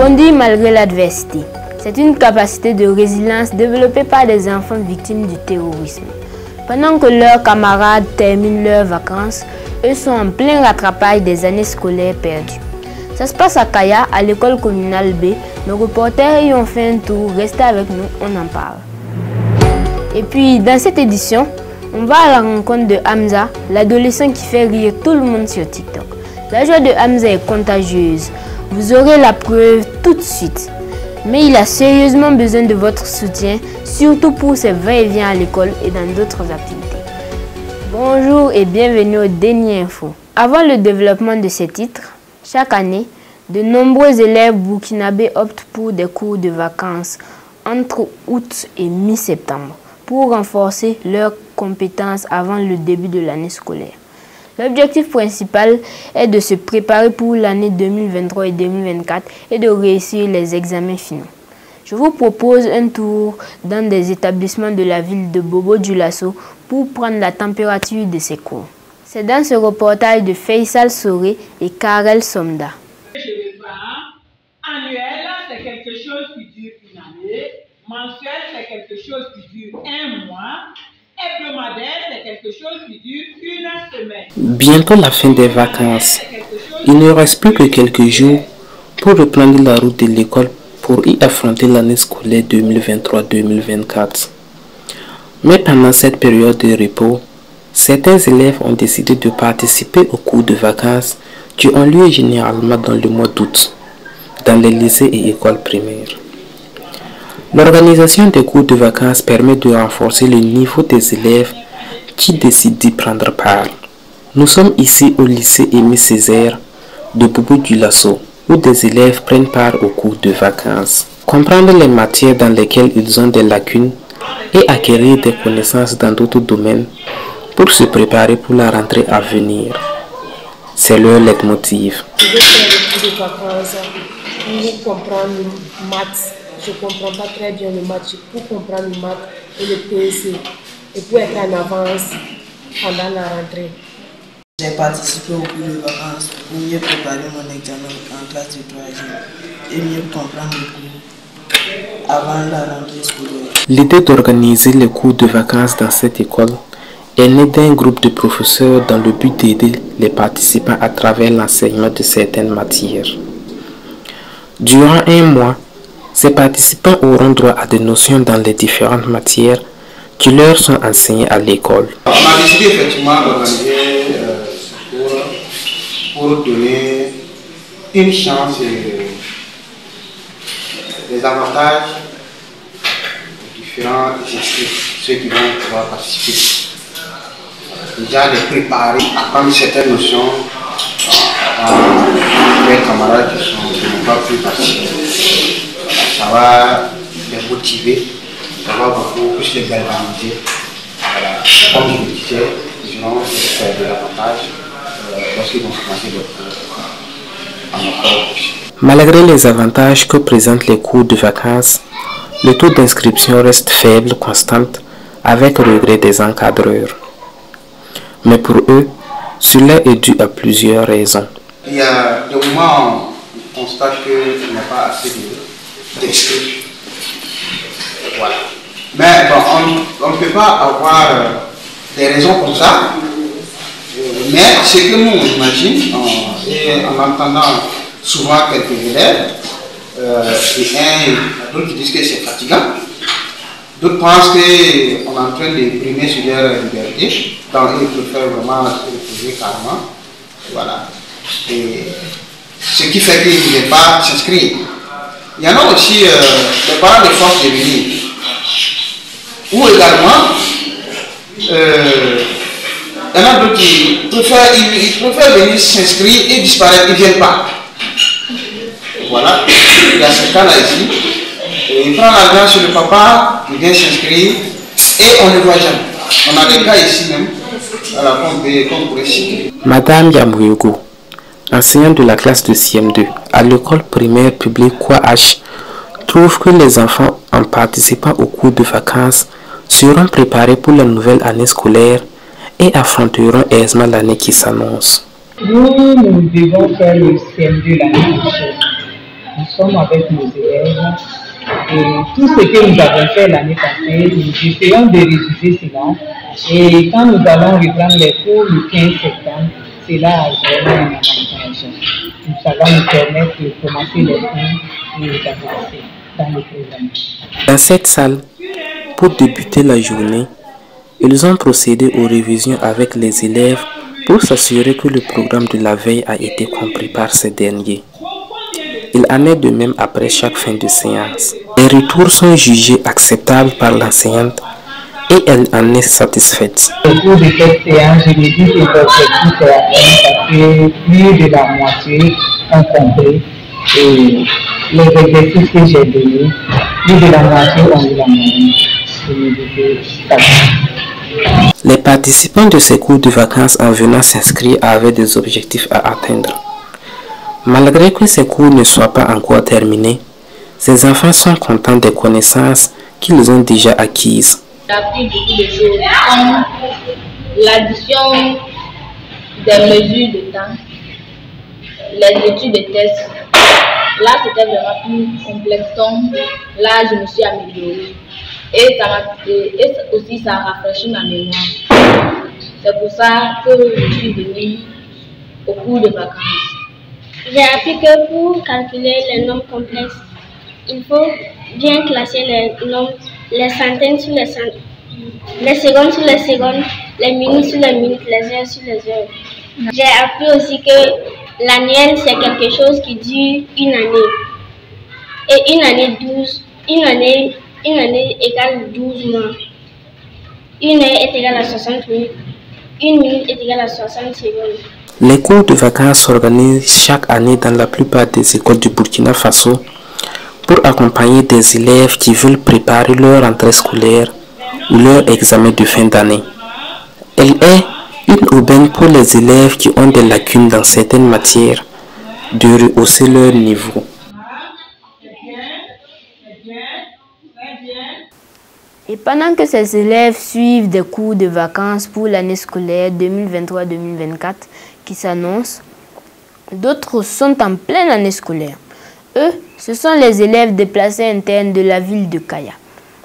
Bondir malgré l'adversité. C'est une capacité de résilience développée par des enfants victimes du terrorisme. Pendant que leurs camarades terminent leurs vacances, eux sont en plein rattrapage des années scolaires perdues. Ça se passe à Kaya, à l'école communale B. Nos reporters y ont fait un tour. Restez avec nous, on en parle. Et puis, dans cette édition, on va à la rencontre de Hamza, l'adolescent qui fait rire tout le monde sur TikTok. La joie de Hamza est contagieuse. Vous aurez la preuve tout de suite. Mais il a sérieusement besoin de votre soutien, surtout pour ses va-et-vient à l'école et dans d'autres activités. Bonjour et bienvenue au Dernier Info. Avant le développement de ces titres, chaque année, de nombreux élèves burkinabés optent pour des cours de vacances entre août et mi-septembre pour renforcer leurs compétences avant le début de l'année scolaire. L'objectif principal est de se préparer pour l'année 2023 et 2024 et de réussir les examens finaux. Je vous propose un tour dans des établissements de la ville de Bobo-Dioulasso pour prendre la température de ces cours. C'est dans ce reportage de Faisal Soré et Karel Somda. Annuel, c'est quelque chose qui dure une année. Mensuel, c'est quelque chose qui dure un mois. Hebdomadaire, c'est quelque chose qui dure une semaine. Bientôt la fin des vacances. Il ne reste plus que quelques jours pour reprendre la route de l'école pour y affronter l'année scolaire 2023-2024. Mais pendant cette période de repos, certains élèves ont décidé de participer aux cours de vacances qui ont lieu généralement dans le mois d'août, dans les lycées et écoles primaires. L'organisation des cours de vacances permet de renforcer le niveau des élèves qui décident d'y prendre part. Nous sommes ici au lycée Aimé Césaire de Bobo-Dioulasso, où des élèves prennent part aux cours de vacances. Comprendre les matières dans lesquelles ils ont des lacunes et acquérir des connaissances dans d'autres domaines pour se préparer pour la rentrée à venir. C'est leur leitmotiv. Je vais faire le cours de vacances pour comprendre les maths. Je ne comprends pas très bien le maths. Pour comprendre le maths et le PSC et pour être en avance pendant la rentrée. J'ai participé au cours de vacances pour mieux préparer mon examen en classe de 3e et mieux comprendre le cours avant la rentrée scolaire. L'idée d'organiser les cours de vacances dans cette école est née d'un groupe de professeurs dans le but d'aider les participants à travers l'enseignement de certaines matières. Durant un mois, ces participants auront droit à des notions dans les différentes matières qui leur sont enseignées à l'école. On a décidé effectivement d'organiser ce cours pour donner une chance et des avantages différents de ceux qui vont pouvoir participer. Déjà les préparer à prendre certaines notions des camarades qui n'ont pas pu participer. Ça va les motiver, ça va beaucoup plus les galvaniser. Voilà. Comme je le disais, ils vont faire de l'avantage lorsqu'ils vont commencer leur cours en octobre. Malgré les avantages que présentent les cours de vacances, le taux d'inscription reste faible, constante, avec regret des encadreurs. Mais pour eux, cela est dû à plusieurs raisons. Il y a des moments où on constate qu'il n'y a pas assez d'inscrits. Voilà. Mais bon, on ne peut pas avoir des raisons comme ça. Mais ce que nous imaginons, en entendant souvent quelques élèves, d'autres qui disent que c'est fatigant, d'autres pensent qu'on est en train de brimer sur leur liberté, donc ils préfèrent vraiment se reposer carrément. Voilà. Et ce qui fait qu'ils ne veulent pas s'inscrire. Il y en a aussi les parents de force de venir. Ou également, il y en a d'autres qui préfèrent venir s'inscrire et disparaître, ils ne viennent pas. Voilà, il y a ce cas-là ici. Il prend l'argent sur le papa, il vient s'inscrire et on ne le voit jamais. On a des cas ici même, qu'on pourrait citer. Madame Yamouyogo, enseignante de la classe de CM2 à l'école primaire publique Kouache, trouve que les enfants, en participant au cours de vacances, seront préparés pour la nouvelle année scolaire et affronteront aisément l'année qui s'annonce. Nous devons faire le CM2 l'année prochaine. Nous sommes avec nos élèves et tout ce que nous avons fait l'année passée, nous essayons de réviser cela. Et quand nous allons reprendre les cours le 15 septembre, cela a vraiment un avantage. Ça va nous permettre de commencer les cours et d'avancer dans le programme. Dans cette salle, pour débuter la journée, ils ont procédé aux révisions avec les élèves pour s'assurer que le programme de la veille a été compris par ces derniers. Il en est de même après chaque fin de séance. Les retours sont jugés acceptables par l'enseignante et elle en est satisfaite. Au cours de cette séance, je me dis que l'objectif est atteint parce que plus de la moitié ont compris et les exercices que j'ai donnés, plus de la moitié ont eu la moyenne. Les participants de ces cours de vacances en venant s'inscrire avaient des objectifs à atteindre. Malgré que ces cours ne soient pas encore terminés, ces enfants sont contents des connaissances qu'ils ont déjà acquises. J'ai appris beaucoup de choses comme l'addition des mesures de temps, les études de tests. Là, c'était vraiment plus complexe. Donc, là, je me suis améliorée. Et aussi, ça a rafraîchi ma mémoire. C'est pour ça que je suis venue au cours de vacances. J'ai appris que pour calculer les nombres complexes, il faut bien classer les nombres, les centaines sur les centaines, les secondes sur les secondes, les minutes sur les minutes, les heures sur les heures. J'ai appris aussi que l'annuel, c'est quelque chose qui dure une année. Et une année égale 12 mois. Une heure est égale à 60 minutes. Une minute est égale à 60 secondes. Les cours de vacances s'organisent chaque année dans la plupart des écoles du Burkina Faso pour accompagner des élèves qui veulent préparer leur rentrée scolaire ou leur examen de fin d'année. Elle est une aubaine pour les élèves qui ont des lacunes dans certaines matières de rehausser leur niveau. Et pendant que ces élèves suivent des cours de vacances pour l'année scolaire 2023-2024 qui s'annonce, d'autres sont en pleine année scolaire. Eux, ce sont les élèves déplacés internes de la ville de Kaya.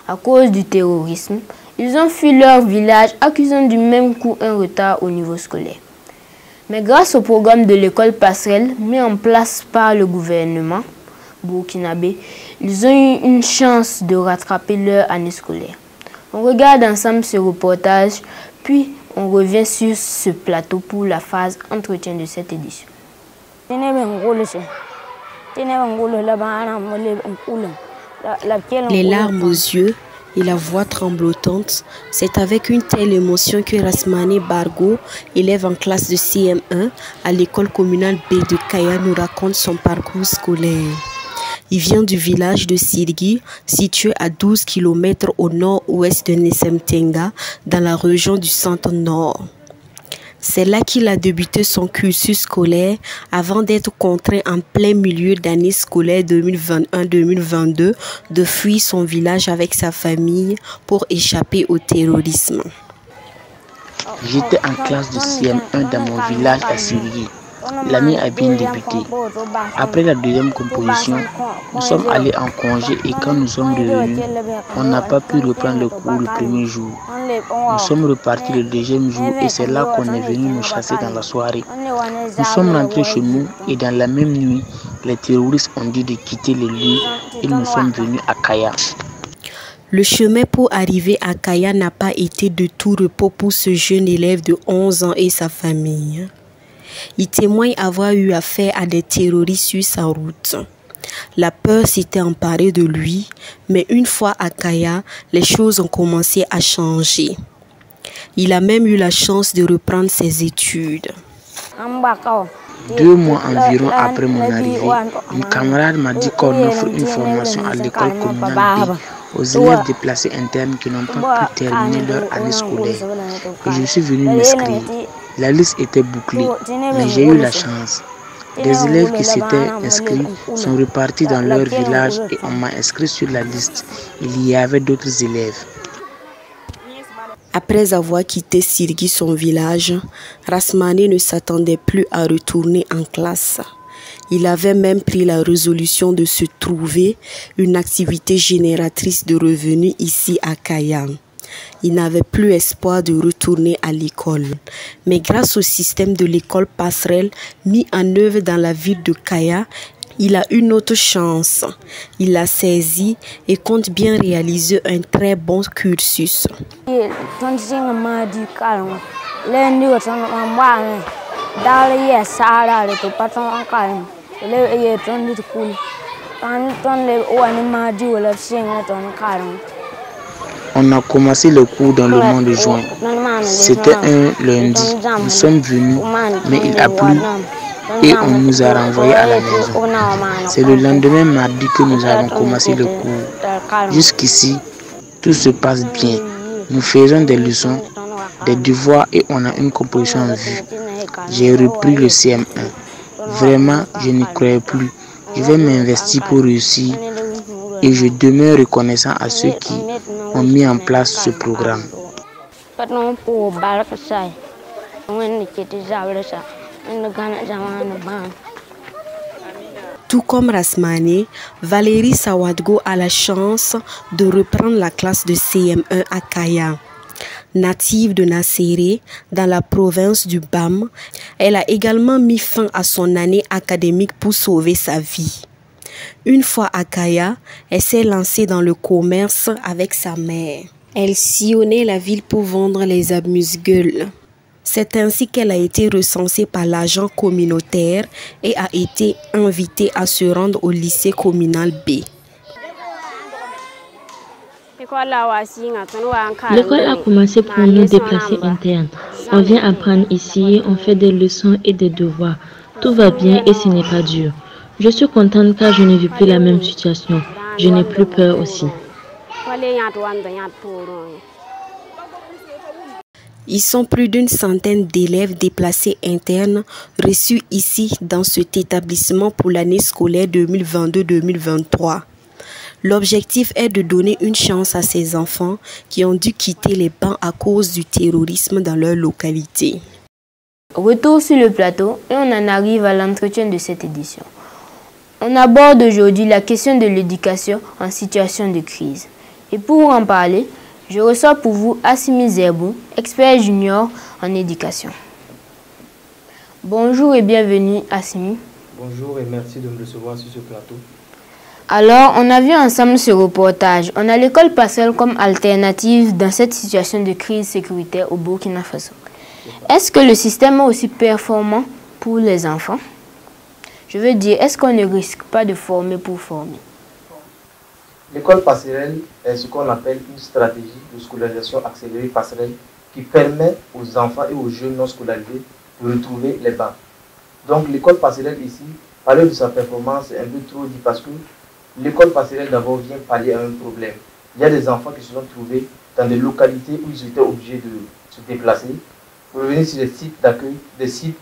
À cause du terrorisme, ils ont fui leur village accusant du même coup un retard au niveau scolaire. Mais grâce au programme de l'école passerelle mis en place par le gouvernement burkinabé, ils ont eu une chance de rattraper leur année scolaire. On regarde ensemble ce reportage, puis on revient sur ce plateau pour la phase entretien de cette édition. Les larmes aux yeux et la voix tremblotante, c'est avec une telle émotion que Rasmane Bargo, élève en classe de CM1 à l'école communale B de Kaya, nous raconte son parcours scolaire. Il vient du village de Sirgi, situé à 12 km au nord-ouest de Nessemtenga, dans la région du centre-nord. C'est là qu'il a débuté son cursus scolaire avant d'être contraint en plein milieu d'année scolaire 2021-2022 de fuir son village avec sa famille pour échapper au terrorisme. J'étais en classe de CM1 dans mon village à Sirgi. L'année a bien débuté. Après la deuxième composition, nous sommes allés en congé et quand nous sommes revenus, on n'a pas pu reprendre le cours le premier jour. Nous sommes repartis le deuxième jour et c'est là qu'on est venu nous chasser dans la soirée. Nous sommes rentrés chez nous et dans la même nuit, les terroristes ont dit de quitter les lieux et nous sommes venus à Kaya. Le chemin pour arriver à Kaya n'a pas été de tout repos pour ce jeune élève de 11 ans et sa famille. Il témoigne avoir eu affaire à des terroristes sur sa route. La peur s'était emparée de lui, mais une fois à Kaya, les choses ont commencé à changer. Il a même eu la chance de reprendre ses études. 2 mois environ après mon arrivée, une camarade m'a dit qu'on offre une formation à l'école communale B aux élèves déplacés internes qui n'ont pas pu terminer leur année scolaire. Et je suis venu m'inscrire. La liste était bouclée, mais j'ai eu la chance. Des élèves qui s'étaient inscrits sont repartis dans leur village et on m'a inscrit sur la liste. Il y avait d'autres élèves. Après avoir quitté Sirgi, son village, Rasmane ne s'attendait plus à retourner en classe. Il avait même pris la résolution de se trouver une activité génératrice de revenus ici à Kaya. Il n'avait plus espoir de retourner à l'école. Mais grâce au système de l'école passerelle mis en œuvre dans la ville de Kaya, il a une autre chance. Il l'a saisi et compte bien réaliser un très bon cursus. On a commencé le cours dans le mois de juin. C'était un lundi. Nous sommes venus, mais il a plu et on nous a renvoyés à la maison. C'est le lendemain mardi que nous avons commencé le cours. Jusqu'ici, tout se passe bien. Nous faisons des leçons, des devoirs et on a une composition en vue. J'ai repris le CM1. Vraiment, je n'y croyais plus. Je vais m'investir pour réussir et je demeure reconnaissant à ceux qui ont mis en place ce programme. Tout comme Rasmane, Valérie Sawadgo a la chance de reprendre la classe de CM1 à Kaya. Native de Nasséré, dans la province du Bam, elle a également mis fin à son année académique pour sauver sa vie. Une fois à Kaya, elle s'est lancée dans le commerce avec sa mère. Elle sillonnait la ville pour vendre les amuse-gueules. C'est ainsi qu'elle a été recensée par l'agent communautaire et a été invitée à se rendre au lycée communal B. L'école a commencé pour nous déplacer internes. On vient apprendre ici, on fait des leçons et des devoirs. Tout va bien et ce n'est pas dur. Je suis contente car je ne vis plus la même situation. Je n'ai plus peur aussi. Ils sont plus d'une centaine d'élèves déplacés internes reçus ici dans cet établissement pour l'année scolaire 2022-2023. L'objectif est de donner une chance à ces enfants qui ont dû quitter les bancs à cause du terrorisme dans leur localité. Retour sur le plateau et on en arrive à l'entretien de cette édition. On aborde aujourd'hui la question de l'éducation en situation de crise. Et pour en parler, je reçois pour vous Assimi Zerbou, expert junior en éducation. Bonjour et bienvenue Assimi. Bonjour et merci de me recevoir sur ce plateau. Alors, on a vu ensemble ce reportage. On a l'école passerelle comme alternative dans cette situation de crise sécuritaire au Burkina Faso. Est-ce que le système est aussi performant pour les enfants? Je veux dire, est-ce qu'on ne risque pas de former pour former? L'école passerelle est ce qu'on appelle une stratégie de scolarisation accélérée passerelle qui permet aux enfants et aux jeunes non scolarisés de retrouver les bancs. Donc l'école passerelle ici, parler de sa performance, c'est un peu trop dit parce que l'école passerelle d'abord vient pallier à un problème. Il y a des enfants qui se sont trouvés dans des localités où ils étaient obligés de se déplacer pour revenir sur des sites d'accueil, des sites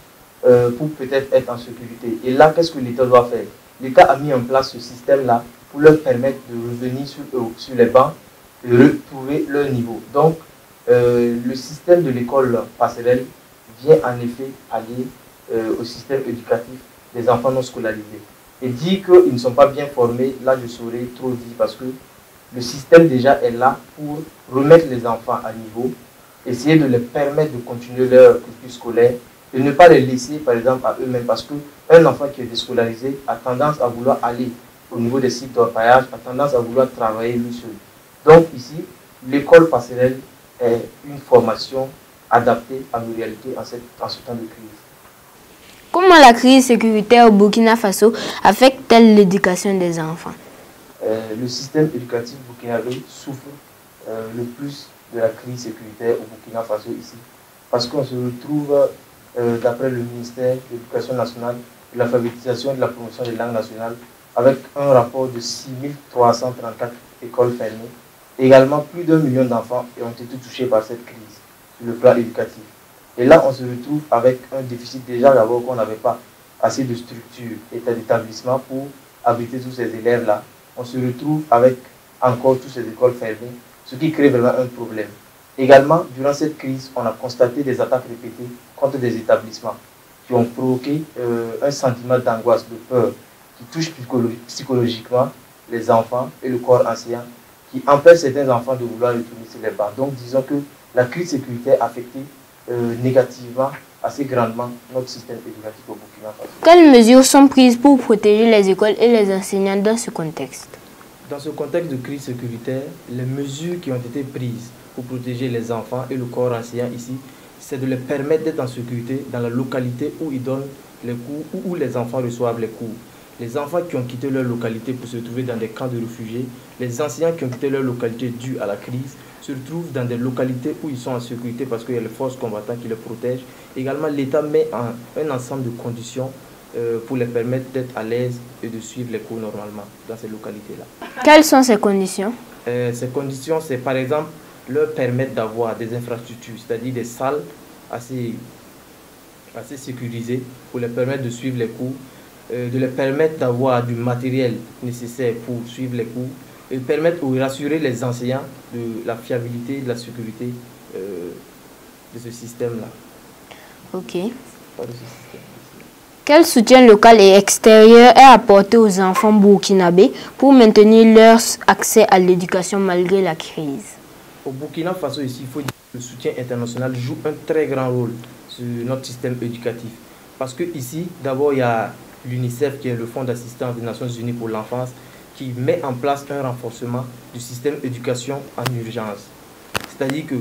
pour peut-être être en sécurité. Et là, qu'est-ce que l'État doit faire? L'État a mis en place ce système-là pour leur permettre de revenir sur les bancs et retrouver leur niveau. Donc, le système de l'école passerelle vient en effet allier au système éducatif des enfants non scolarisés. Et dire qu'ils ne sont pas bien formés, là je saurais trop dire parce que le système déjà est là pour remettre les enfants à niveau, essayer de leur permettre de continuer leur cursus scolaire et ne pas les laisser par exemple à eux-mêmes parce qu'un enfant qui est déscolarisé a tendance à vouloir aller au niveau des sites d'orpaillage, a tendance à vouloir travailler lui seul. Donc ici, l'école passerelle est une formation adaptée à nos réalités en ce temps de crise. Comment la crise sécuritaire au Burkina Faso affecte-t-elle l'éducation des enfants? Le système éducatif burkinabé souffre le plus de la crise sécuritaire au Burkina Faso ici. Parce qu'on se retrouve, d'après le ministère de l'Éducation nationale, de l'alphabétisation et de la promotion des langues nationales, avec un rapport de 6334 écoles fermées. Également, plus d'1 million d'enfants ont été touchés par cette crise sur le plan éducatif. Et là, on se retrouve avec un déficit déjà d'abord qu'on n'avait pas assez de structures et d'établissements pour abriter tous ces élèves-là. On se retrouve avec encore toutes ces écoles fermées, ce qui crée vraiment un problème. Également, durant cette crise, on a constaté des attaques répétées contre des établissements. qui ont provoqué un sentiment d'angoisse, de peur, qui touche psychologiquement les enfants et le corps enseignant, qui empêche certains enfants de vouloir retourner sur les bancs. Donc disons que la crise sécuritaire a affecté négativement, assez grandement, notre système éducatif au Burkina Faso. Quelles mesures sont prises pour protéger les écoles et les enseignants dans ce contexte? Dans ce contexte de crise sécuritaire, les mesures qui ont été prises pour protéger les enfants et le corps enseignant ici, c'est de les permettre d'être en sécurité dans la localité où ils donnent les cours, où les enfants reçoivent les cours. Les enfants qui ont quitté leur localité pour se trouver dans des camps de réfugiés, les enseignants qui ont quitté leur localité due à la crise, se retrouvent dans des localités où ils sont en sécurité parce qu'il y a les forces combattantes qui les protègent. Également, l'État met un ensemble de conditions pour les permettre d'être à l'aise et de suivre les cours normalement dans ces localités-là. Quelles sont ces conditions? Ces conditions, c'est par exemple leur permettre d'avoir des infrastructures, c'est-à-dire des salles assez sécurisées pour les permettre de suivre les cours, de les permettre d'avoir du matériel nécessaire pour suivre les cours, et permettre ou rassurer les enseignants de la fiabilité, de la sécurité de ce système-là. Ok. Quel soutien local et extérieur est apporté aux enfants burkinabés pour maintenir leur accès à l'éducation malgré la crise? Au Burkina Faso, ici, il faut dire que le soutien international joue un très grand rôle sur notre système éducatif. Parce que ici, d'abord, il y a l'UNICEF, qui est le Fonds d'assistance des Nations Unies pour l'enfance, qui met en place un renforcement du système d'éducation en urgence. C'est-à-dire que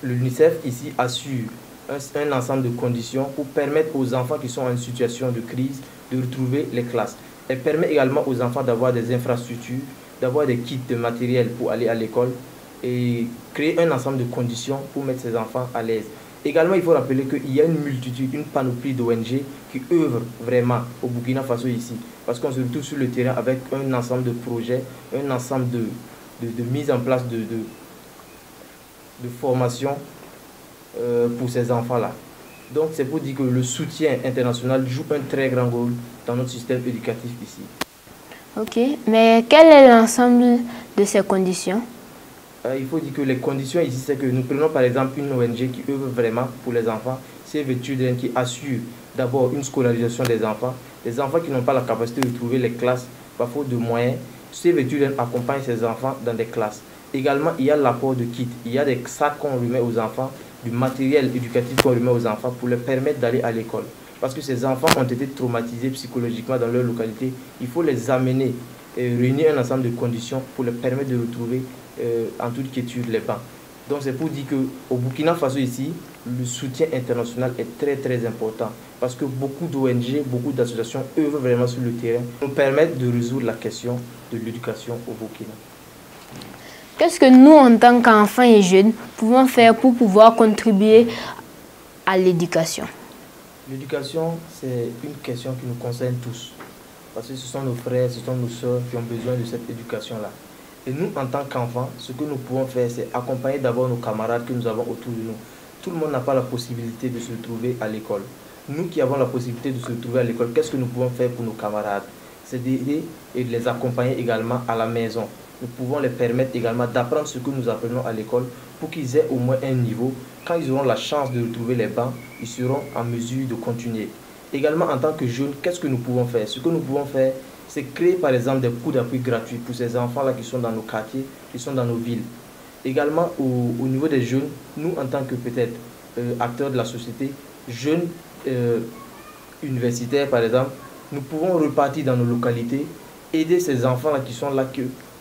l'UNICEF ici assure un ensemble de conditions pour permettre aux enfants qui sont en situation de crise de retrouver les classes. Elle permet également aux enfants d'avoir des infrastructures, d'avoir des kits de matériel pour aller à l'école et créer un ensemble de conditions pour mettre ces enfants à l'aise. Également, il faut rappeler qu'il y a une multitude, une panoplie d'ONG qui œuvrent vraiment au Burkina Faso ici. Parce qu'on se retrouve sur le terrain avec un ensemble de projets, un ensemble de mise en place de formation pour ces enfants-là. Donc c'est pour dire que le soutien international joue un très grand rôle dans notre système éducatif ici. Ok, mais quel est l'ensemble de ces conditions? Il faut dire que les conditions ici, c'est que nous prenons par exemple une ONG qui œuvre vraiment pour les enfants. C'est Children qui assure d'abord une scolarisation des enfants. Les enfants qui n'ont pas la capacité de trouver les classes par faute de moyens, Save Children accompagne ces enfants dans des classes. Également, il y a l'apport de kits. Il y a des sacs qu'on remet aux enfants, du matériel éducatif qu'on remet aux enfants pour leur permettre d'aller à l'école. Parce que ces enfants ont été traumatisés psychologiquement dans leur localité. Il faut les amener et réunir un ensemble de conditions pour leur permettre de retrouver en toute quiétude les bancs. Donc c'est pour dire qu'au Burkina Faso ici, le soutien international est très très important. Parce que beaucoup d'ONG, beaucoup d'associations œuvrent vraiment sur le terrain pour nous permettre de résoudre la question de l'éducation au Burkina. Qu'est-ce que nous, en tant qu'enfants et jeunes, pouvons faire pour pouvoir contribuer à l'éducation? L'éducation, c'est une question qui nous concerne tous. Parce que ce sont nos frères, ce sont nos soeurs qui ont besoin de cette éducation-là. Et nous, en tant qu'enfants, ce que nous pouvons faire, c'est accompagner d'abord nos camarades que nous avons autour de nous. Tout le monde n'a pas la possibilité de se trouver à l'école. Nous qui avons la possibilité de se trouver à l'école, qu'est-ce que nous pouvons faire pour nos camarades? C'est d'aider et de les accompagner également à la maison. Nous pouvons les permettre également d'apprendre ce que nous apprenons à l'école pour qu'ils aient au moins un niveau. Quand ils auront la chance de retrouver les bancs, ils seront en mesure de continuer. Également, en tant que jeunes, qu'est-ce que nous pouvons faire? Ce que nous pouvons faire, c'est créer par exemple des cours d'appui gratuits pour ces enfants-là qui sont dans nos quartiers, qui sont dans nos villes. Également, au niveau des jeunes, nous en tant que peut-être acteurs de la société, jeunes universitaires par exemple, nous pouvons repartir dans nos localités, aider ces enfants-là qui sont là,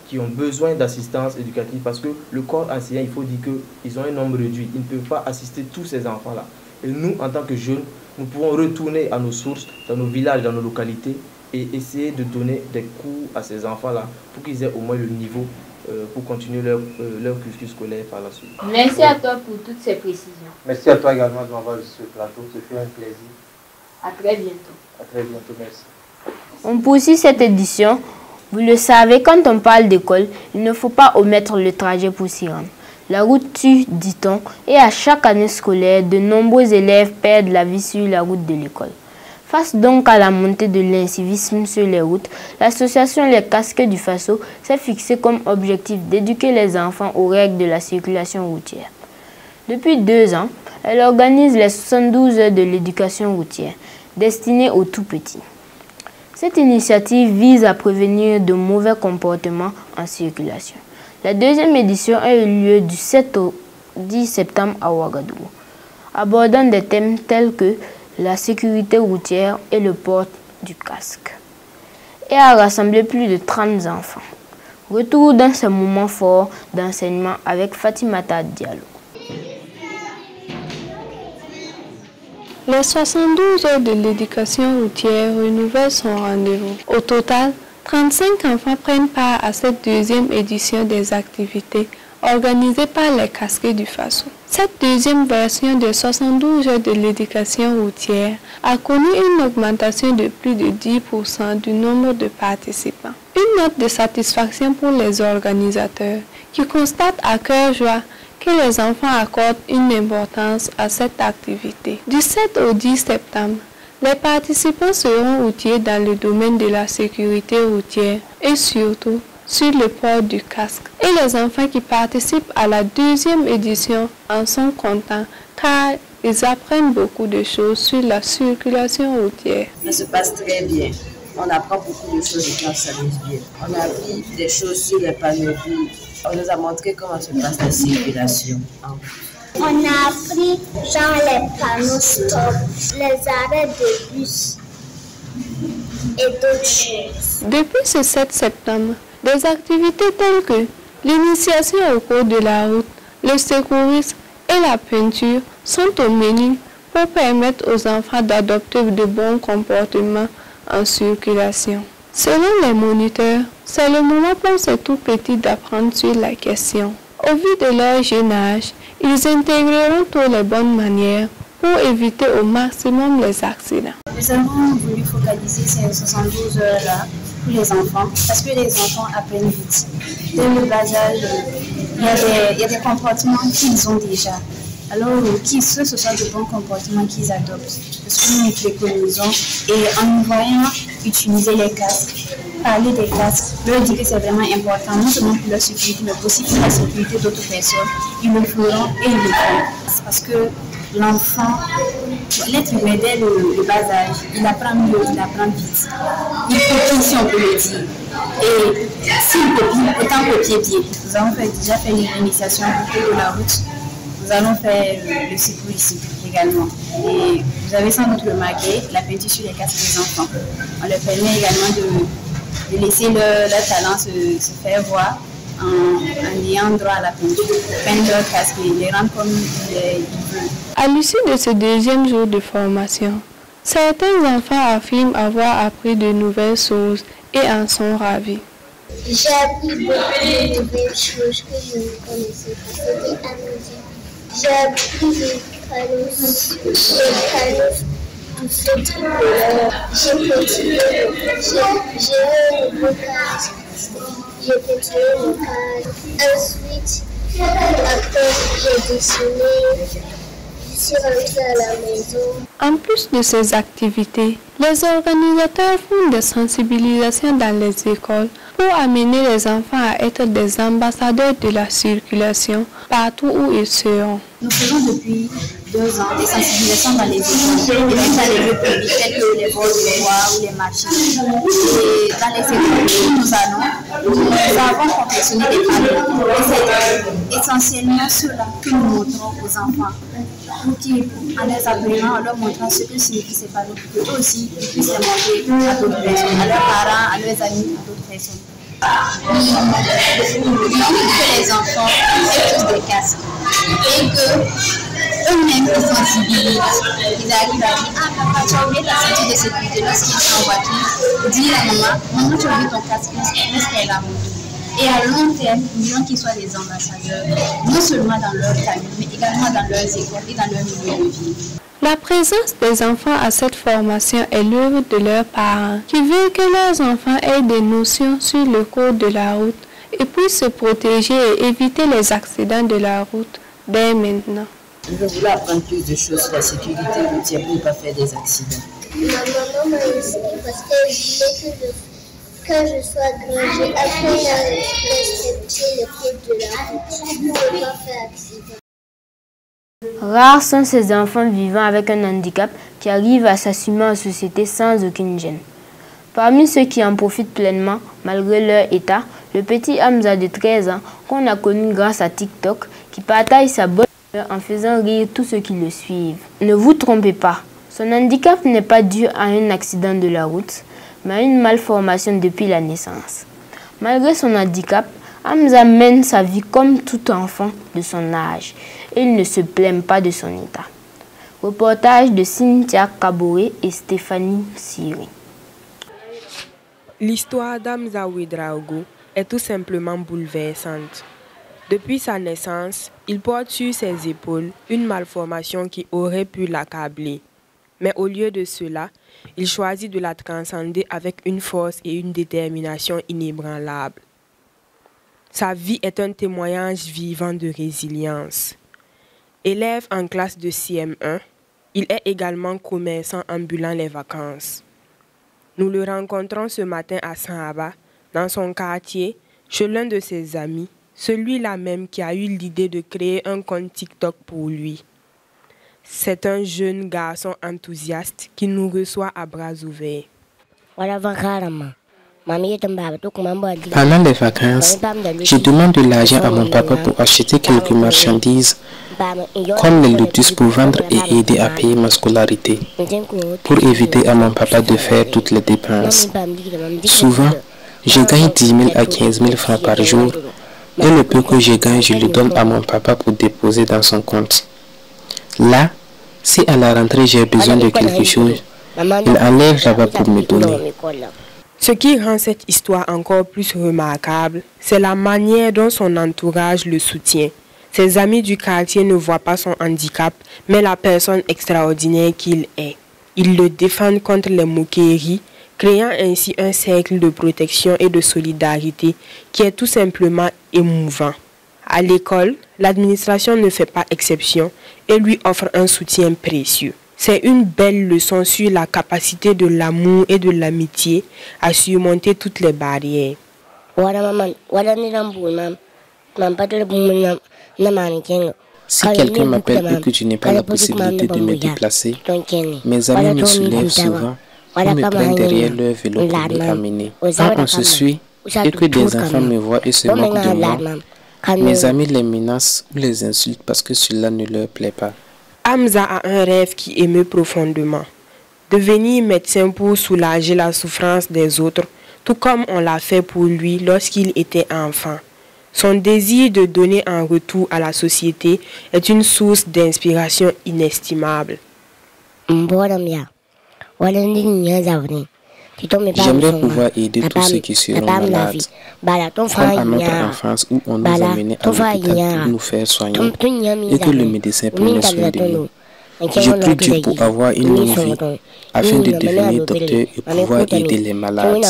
qui ont besoin d'assistance éducative, parce que le corps enseignant, il faut dire qu'ils ont un nombre réduit, ils ne peuvent pas assister tous ces enfants-là. Et nous, en tant que jeunes, nous pouvons retourner à nos sources, dans nos villages, dans nos localités, et essayer de donner des cours à ces enfants-là pour qu'ils aient au moins le niveau pour continuer leur cursus scolaire par la suite. Merci à toi pour toutes ces précisions. Merci à toi également de m'avoir reçu sur le plateau, ce fut un plaisir. À très bientôt. À très bientôt, merci. On poursuit cette édition. Vous le savez, quand on parle d'école, il ne faut pas omettre le trajet pour s'y rendre. La route tue, dit-on, et à chaque année scolaire, de nombreux élèves perdent la vie sur la route de l'école. Face donc à la montée de l'incivisme sur les routes, l'association Les Casquets du Faso s'est fixée comme objectif d'éduquer les enfants aux règles de la circulation routière. Depuis 2 ans, Elle organise les 72 heures de l'éducation routière, destinées aux tout-petits. Cette initiative vise à prévenir de mauvais comportements en circulation. La deuxième édition a eu lieu du 7 au 10 septembre à Ouagadougou, abordant des thèmes tels que la sécurité routière et le port du casque, et a rassemblé plus de 30 enfants. Retour dans ce moment fort d'enseignement avec Fatimata Diallo. Les 72 heures de l'éducation routière renouvellent son rendez-vous. Au total, 35 enfants prennent part à cette deuxième édition des activités organisées par les casquets du Faso. Cette deuxième version de 72 heures de l'éducation routière a connu une augmentation de plus de 10% du nombre de participants. Une note de satisfaction pour les organisateurs qui constatent à cœur joie que les enfants accordent une importance à cette activité. Du 7 au 10 septembre, les participants seront outillés dans le domaine de la sécurité routière et surtout sur le port du casque. Et les enfants qui participent à la deuxième édition en sont contents car ils apprennent beaucoup de choses sur la circulation routière. Ça se passe très bien. On apprend beaucoup de choses et on s'amuse bien. On a appris des choses sur les panneaux. On nous a montré comment se passe la circulation. On a appris genre les panneaux stop, les arrêts de bus et d'autres choses. Depuis ce 7 septembre, des activités telles que l'initiation au cours de la route, le secourisme et la peinture sont au menu pour permettre aux enfants d'adopter de bons comportements en circulation. Selon les moniteurs, c'est le moment pour ces tout petits d'apprendre sur la question. Au vu de leur jeune âge, ils intégreront toutes les bonnes manières pour éviter au maximum les accidents. Nous avons voulu focaliser ces 72 heures-là pour les enfants, parce que les enfants apprennent vite. Dès le bas âge, il y a des comportements qu'ils ont déjà. Alors, ce soit de bons comportements qu'ils adoptent. Parce que nous les préconisons et en nous voyant utiliser les casques, parler des casques, leur dire que c'est vraiment important, non seulement pour leur sécurité, mais aussi pour la sécurité d'autres personnes. Ils le feront et ils le font. Parce que l'enfant, l'être humain dès le bas âge, il apprend mieux, il apprend vite. Il copie si on peut le dire. Et s'il copie, autant copier bien. Nous avons déjà fait l'initiation au cours de la route. Nous allons faire le secourisme également. Et vous avez sans doute remarqué la peinture sur les casques des enfants. On leur permet également de laisser leur talent se faire voir en ayant droit à la peinture, peindre leur casque et les rendre comme ils veulent. À l'issue de ce deuxième jour de formation, certains enfants affirment avoir appris de nouvelles choses et en sont ravis. J'ai appris beaucoup de nouvelles choses que je ne connaissais pas. C'était amusant. J'ai appris les panneaux, tout ce tricolore. J'ai continué le casque. J'ai continué le casque. Ensuite, après, j'ai dessiné. Je suis rentrée à la maison. En plus de ces activités, les organisateurs font des sensibilisations dans les écoles pour amener les enfants à être des ambassadeurs de la circulation partout où ils seront. Nous faisons depuis 2 ans des sensibilisations dans les écoles, et même dans les lieux publics tels que les vols de bois ou les marchés. Et dans les écoles où nous avons confectionné des panneaux. Et c'est essentiellement cela que nous montrons aux enfants. Pour qu'ils, en les apprenant, en leur montrant ce que signifie ces panneaux, que eux aussi ils puissent les montrer à d'autres personnes, à leurs parents, à leurs amis, à d'autres personnes. Que les enfants aient tous des casques et que eux-mêmes ils sensibilisent. Ils arrivent à dire: ah papa, tu as oublié ta ceinture de sécurité lorsqu'ils sont en voiture. Dis à maman, tu as oublié ton casque lorsqu'elle a monté. Et à long terme, nous voulons qu'ils soient des ambassadeurs, non seulement dans leur famille, mais également dans leurs écoles et dans leur milieu de vie. La présence des enfants à cette formation est l'œuvre de leurs parents, qui veulent que leurs enfants aient des notions sur le cours de la route et puissent se protéger et éviter les accidents de la route dès maintenant. Je voulais apprendre plus de choses sur la sécurité routière pour ne pas faire des accidents. Ma maman m'a inscrit parce qu'elle voulait que quand je sois grande, j'ai appris à respecter les codes de la route pour ne pas faire accident. Rares sont ces enfants vivant avec un handicap qui arrivent à s'assumer en société sans aucune gêne. Parmi ceux qui en profitent pleinement, malgré leur état, le petit Hamza de 13 ans, qu'on a connu grâce à TikTok, qui partage sa bonne humeur en faisant rire tous ceux qui le suivent. Ne vous trompez pas, son handicap n'est pas dû à un accident de la route, mais à une malformation depuis la naissance. Malgré son handicap, Hamza mène sa vie comme tout enfant de son âge et il ne se plaint pas de son état. Reportage de Cynthia Kaboré et Stéphanie Siri. L'histoire d'Hamza Ouedraogo est tout simplement bouleversante. Depuis sa naissance, il porte sur ses épaules une malformation qui aurait pu l'accabler. Mais au lieu de cela, il choisit de la transcender avec une force et une détermination inébranlables. Sa vie est un témoignage vivant de résilience. Élève en classe de CM1, il est également commerçant ambulant les vacances. Nous le rencontrons ce matin à Saint-Aba, dans son quartier, chez l'un de ses amis, celui-là même qui a eu l'idée de créer un compte TikTok pour lui. C'est un jeune garçon enthousiaste qui nous reçoit à bras ouverts. Pendant les vacances, je demande de l'argent à mon papa pour acheter quelques marchandises, comme les lotus pour vendre et aider à payer ma scolarité, pour éviter à mon papa de faire toutes les dépenses. Souvent, je gagne 10 000 à 15 000 francs par jour, et le peu que je gagne, je le donne à mon papa pour déposer dans son compte. Là, si à la rentrée j'ai besoin de quelque chose, il enlève là-bas pour me donner. Ce qui rend cette histoire encore plus remarquable, c'est la manière dont son entourage le soutient. Ses amis du quartier ne voient pas son handicap, mais la personne extraordinaire qu'il est. Ils le défendent contre les moqueries, créant ainsi un cercle de protection et de solidarité qui est tout simplement émouvant. À l'école, l'administration ne fait pas exception et lui offre un soutien précieux. C'est une belle leçon sur la capacité de l'amour et de l'amitié à surmonter toutes les barrières. Si quelqu'un m'appelle et que je n'ai pas la possibilité de me déplacer, mes amis me soulèvent souvent ou me prennent derrière leur vélo pour me amener. Quand on se suit et que des enfants me voient et se moquent de moi, mes amis les menacent ou les insultent parce que cela ne leur plaît pas. Hamza a un rêve qui émeut profondément. Devenir médecin pour soulager la souffrance des autres, tout comme on l'a fait pour lui lorsqu'il était enfant. Son désir de donner en retour à la société est une source d'inspiration inestimable. J'aimerais pouvoir aider tous ceux qui seront malades, comme à notre enfance où on nous amenait à l'hôpital pour nous faire soigner et que le médecin prenait soin de nous. Je prie Dieu pour avoir une longue vie afin de devenir docteur et pouvoir aider les malades.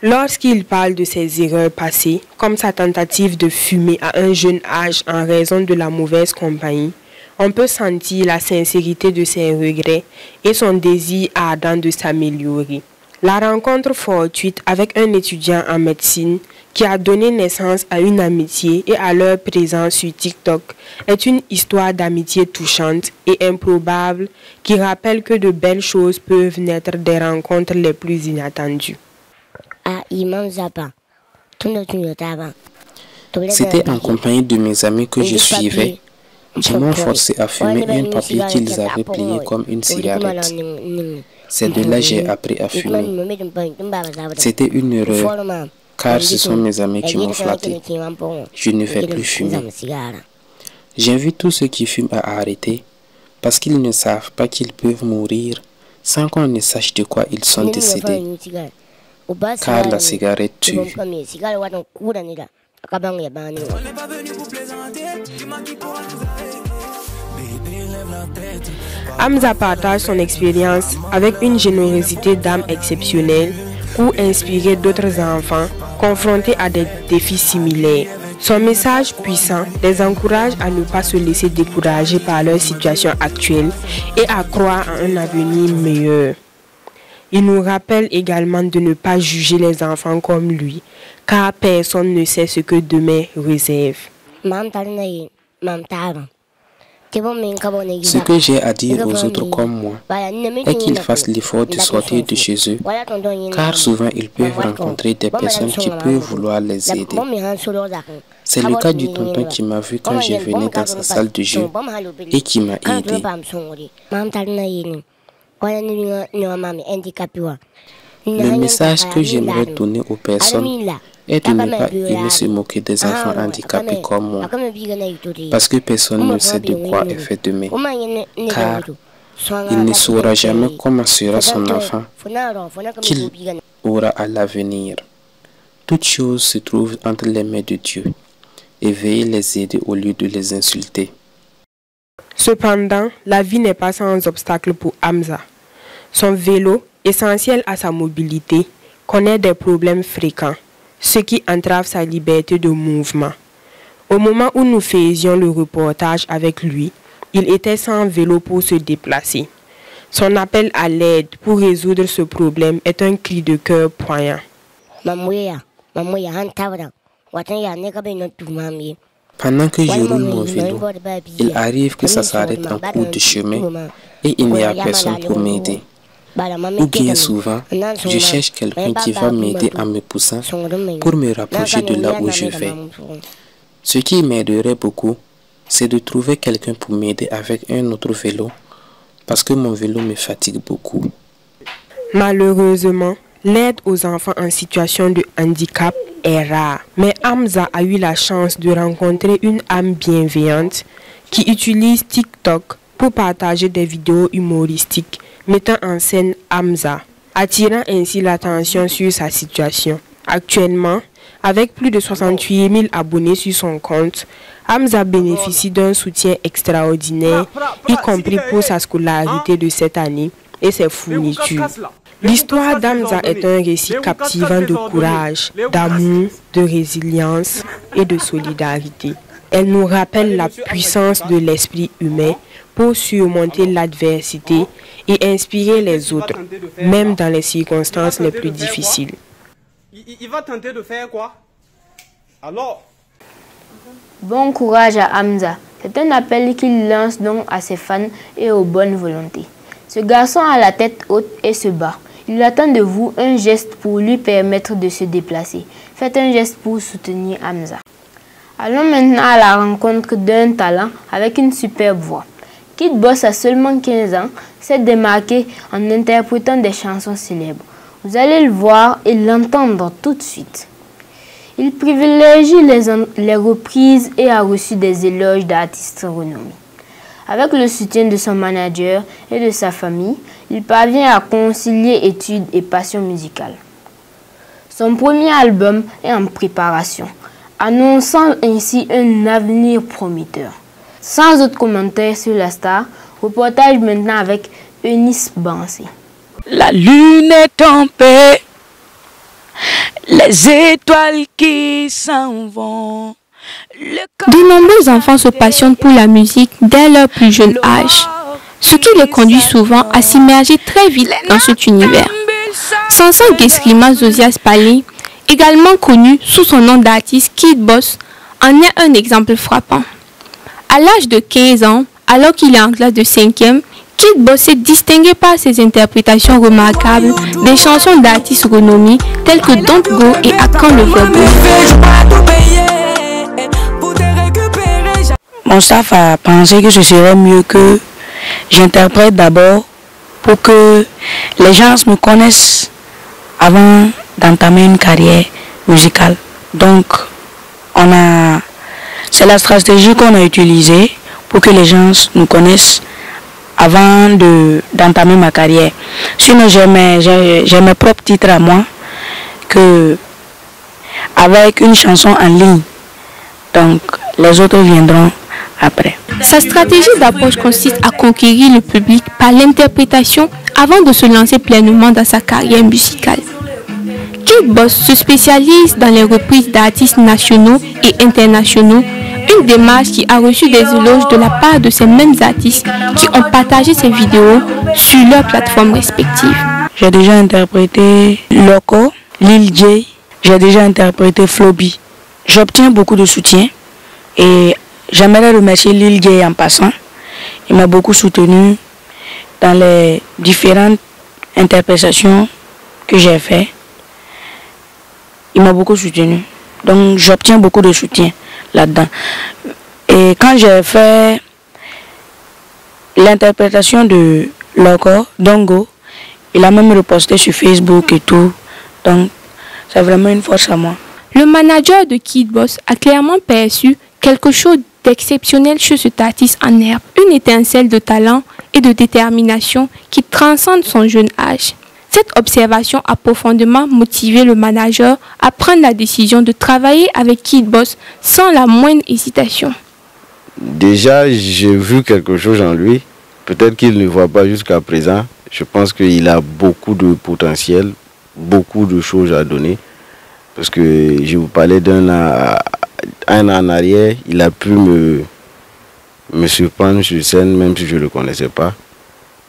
Lorsqu'il parle de ses erreurs passées, comme sa tentative de fumer à un jeune âge en raison de la mauvaise compagnie, on peut sentir la sincérité de ses regrets et son désir ardent de s'améliorer. La rencontre fortuite avec un étudiant en médecine qui a donné naissance à une amitié et à leur présence sur TikTok est une histoire d'amitié touchante et improbable qui rappelle que de belles choses peuvent naître des rencontres les plus inattendues. C'était en compagnie de mes amis que je suivais. Ils m'ont forcé à fumer un papier qu'ils avaient plié comme une cigarette. C'est de là que j'ai appris à fumer. C'était une erreur, car ce sont mes amis qui m'ont flatté. Je ne vais plus fumer. J'invite tous ceux qui fument à arrêter, parce qu'ils ne savent pas qu'ils peuvent mourir sans qu'on ne sache de quoi ils sont décédés. Car la cigarette tue. Hamza partage son expérience avec une générosité d'âme exceptionnelle pour inspirer d'autres enfants confrontés à des défis similaires. Son message puissant les encourage à ne pas se laisser décourager par leur situation actuelle et à croire à un avenir meilleur. Il nous rappelle également de ne pas juger les enfants comme lui, car personne ne sait ce que demain réserve. Ce que j'ai à dire aux autres comme moi est qu'ils fassent l'effort de sortir de chez eux, car souvent ils peuvent rencontrer des personnes qui peuvent vouloir les aider. C'est le cas du tonton qui m'a vu quand je venais dans sa salle de jeu et qui m'a aidé. Le message que j'aimerais donner aux personnes est de ne pas aimer se moquer des enfants handicapés comme moi, parce que personne ne sait de quoi est fait demain, car il ne saura jamais comment sera son enfant qu'il aura à l'avenir. Toute chose se trouve entre les mains de Dieu, et veuillez les aider au lieu de les insulter. Cependant, la vie n'est pas sans obstacle pour Hamza. Son vélo, essentiel à sa mobilité, connaît des problèmes fréquents, ce qui entrave sa liberté de mouvement. Au moment où nous faisions le reportage avec lui, il était sans vélo pour se déplacer. Son appel à l'aide pour résoudre ce problème est un cri de cœur poignant. Pendant que je roule mon vélo, il arrive que ça s'arrête en cours de chemin et il n'y a personne pour m'aider. Ou bien souvent, je cherche quelqu'un qui va m'aider en me poussant pour me rapprocher de là où je vais. Ce qui m'aiderait beaucoup, c'est de trouver quelqu'un pour m'aider avec un autre vélo, parce que mon vélo me fatigue beaucoup. Malheureusement, l'aide aux enfants en situation de handicap est rare. Mais Hamza a eu la chance de rencontrer une âme bienveillante qui utilise TikTok pour partager des vidéos humoristiques mettant en scène Hamza, attirant ainsi l'attention sur sa situation. Actuellement, avec plus de 68 000 abonnés sur son compte, Hamza bénéficie d'un soutien extraordinaire, y compris pour sa scolarité de cette année et ses fournitures. L'histoire d'Hamza est un récit captivant de courage, d'amour, de résilience et de solidarité. Elle nous rappelle la puissance de l'esprit humain pour surmonter l'adversité et inspirer les autres, même dans les circonstances les plus difficiles. Il va tenter de faire quoi? Alors? Bon courage à Hamza. C'est un appel qu'il lance donc à ses fans et aux bonnes volontés. Ce garçon a la tête haute et se bat. Il attend de vous un geste pour lui permettre de se déplacer. Faites un geste pour soutenir Hamza. Allons maintenant à la rencontre d'un talent avec une superbe voix. Kid Boss a seulement 15 ans, s'est démarqué en interprétant des chansons célèbres. Vous allez le voir et l'entendre tout de suite. Il privilégie les reprises et a reçu des éloges d'artistes renommés. Avec le soutien de son manager et de sa famille, il parvient à concilier études et passion musicale. Son premier album est en préparation, annonçant ainsi un avenir prometteur. Sans autre commentaire sur la star, reportage maintenant avec Eunice Bansé. La lune est tombée, les étoiles qui s'en vont. De nombreux enfants se passionnent pour la musique dès leur plus jeune âge, ce qui les conduit souvent à s'immerger très vite dans cet univers. Sansan Gesrima Zosias Palé, également connu sous son nom d'artiste Kid Boss, en est un exemple frappant. À l'âge de 15 ans, alors qu'il est en classe de 5e, Kid Boss s'est distingué par ses interprétations remarquables des chansons d'artistes renommés tels que Don't Go et À quand le verbe. Mon staff a pensé que ce serait mieux que j'interprète d'abord pour que les gens me connaissent avant d'entamer une carrière musicale. Donc, c'est la stratégie qu'on a utilisée pour que les gens nous connaissent avant d'entamer ma carrière. Sinon, j'ai mes propres titres à moi avec une chanson en ligne. Donc, les autres viendront après. Sa stratégie d'approche consiste à conquérir le public par l'interprétation avant de se lancer pleinement dans sa carrière musicale. Kid Boss se spécialise dans les reprises d'artistes nationaux et internationaux, une démarche qui a reçu des éloges de la part de ces mêmes artistes qui ont partagé ces vidéos sur leurs plateformes respectives. J'ai déjà interprété Loco, Lil J. J'ai déjà interprété Floby. J'obtiens beaucoup de soutien et j'aimerais remercier Lil J en passant. Il m'a beaucoup soutenu dans les différentes interprétations que j'ai faites. Il m'a beaucoup soutenu. Donc j'obtiens beaucoup de soutien là-dedans. Et quand j'ai fait l'interprétation de Loco, Dongo, il a même reposté sur Facebook et tout. Donc c'est vraiment une force à moi. Le manager de Kid Boss a clairement perçu quelque chose d'exceptionnel chez cet artiste en herbe. Une étincelle de talent et de détermination qui transcende son jeune âge. Cette observation a profondément motivé le manager à prendre la décision de travailler avec Kid Boss sans la moindre hésitation. Déjà, j'ai vu quelque chose en lui. Peut-être qu'il ne voit pas jusqu'à présent. Je pense qu'il a beaucoup de potentiel, beaucoup de choses à donner. Parce que je vous parlais d'un an en arrière, il a pu me surprendre sur scène, même si je ne le connaissais pas.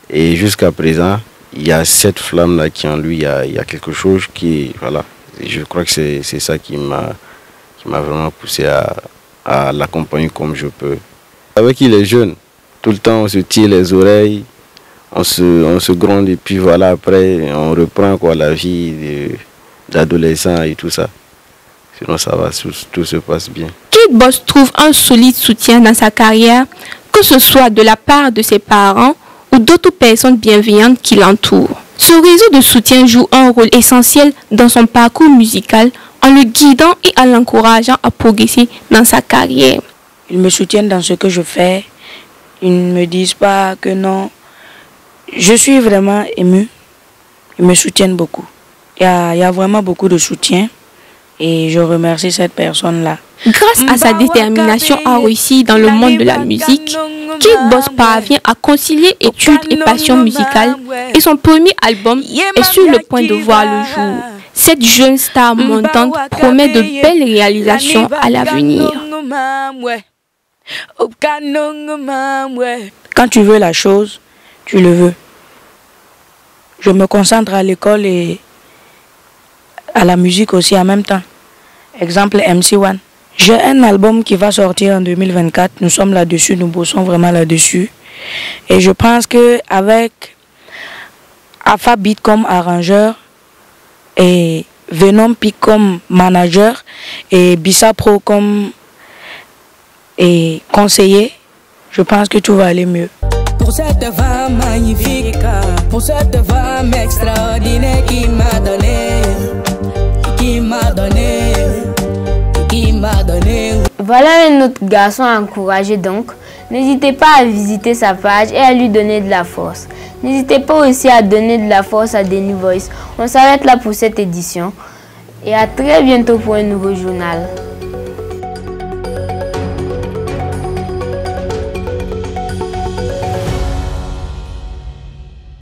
Et jusqu'à présent, il y a cette flamme-là qui en lui, il y a quelque chose qui, voilà, je crois que c'est ça qui m'a vraiment poussé à l'accompagner comme je peux. Avec qu'il est jeune, tout le temps on se tire les oreilles, on se gronde et puis voilà, après on reprend quoi, la vie d'adolescent et tout ça. Sinon ça va, tout se passe bien. Kid Boss trouve un solide soutien dans sa carrière, que ce soit de la part de ses parents ou d'autres personnes bienveillantes qui l'entourent. Ce réseau de soutien joue un rôle essentiel dans son parcours musical en le guidant et en l'encourageant à progresser dans sa carrière. Ils me soutiennent dans ce que je fais. Ils ne me disent pas que non. Je suis vraiment émue. Ils me soutiennent beaucoup. Il y a vraiment beaucoup de soutien et je remercie cette personne-là. Grâce à sa détermination à réussir dans le monde de la musique, Kid Boss parvient à concilier études et passion musicale et son premier album est sur le point de voir le jour. Cette jeune star montante promet de belles réalisations à l'avenir. Quand tu veux la chose, tu le veux. Je me concentre à l'école et à la musique aussi en même temps. Exemple MC1. J'ai un album qui va sortir en 2024. Nous sommes là-dessus, nous bossons vraiment là-dessus. Et je pense qu'avec Alpha Beat comme arrangeur et Venom Peak comme manager et Bissa Pro comme conseiller, je pense que tout va aller mieux. Pour cette femme magnifique, pour cette femme extraordinaire qui m'a donné. Voilà un autre garçon à encourager donc. N'hésitez pas à visiter sa page et à lui donner de la force. N'hésitez pas aussi à donner de la force à Denny Voice. On s'arrête là pour cette édition et à très bientôt pour un nouveau journal.